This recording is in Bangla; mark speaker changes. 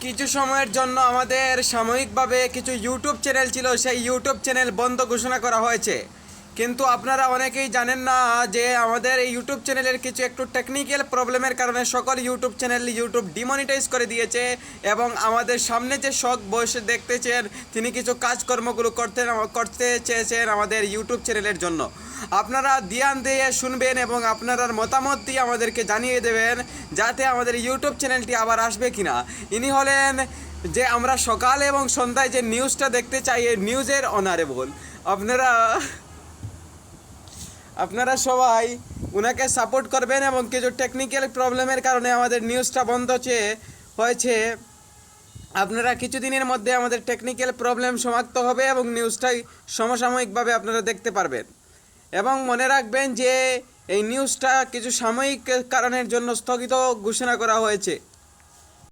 Speaker 1: কিছু সময়ের জন্য আমাদের সাময়িকভাবে কিছু ইউটিউব চ্যানেল ছিল, সেই ইউটিউব চ্যানেল বন্ধ ঘোষণা করা হয়েছে। কিন্তু আপনারা অনেকেই জানেন না যে আমাদের এই ইউটিউব চ্যানেলের কিছু একটু টেকনিক্যাল প্রবলেমের কারণে সকল ইউটিউব চ্যানেল ইউটিউব ডিমনিটাইজ করে দিয়েছে এবং আমাদের সামনে যে শখ বসে দেখতেছেন তিনি কিছু কাজকর্মগুলো করতে চেয়েছেন আমাদের ইউটিউব চ্যানেলের জন্য। আপনারা ধ্যান দিয়ে শুনবেন এবং আপনার মতামত দিয়ে আমাদেরকে জানিয়ে দেবেন যাতে আমাদের ইউটিউব চ্যানেলটি আবার আসবে কিনা। ইনি হলেন যে আমরা সকাল এবং সন্ধ্যায় যে নিউজটা দেখতে চাই এই নিউজের অনারেবল। আপনারা সবাই ওনাকে সাপোর্ট করবেন এবং কিছু টেকনিক্যাল প্রবলেমের কারণে আমাদের নিউজটা বন্ধ হয়েছে। আপনারা কিছুদিনের মধ্যে আমাদের টেকনিক্যাল প্রবলেম সমাপ্ত হবে এবং নিউজটাই সমসাময়িকভাবে আপনারা দেখতে পারবেন। এবং মনে রাখবেন যে এই নিউজটা কিছু সাময়িক কারণের জন্য স্থগিত ঘোষণা করা হয়েছে।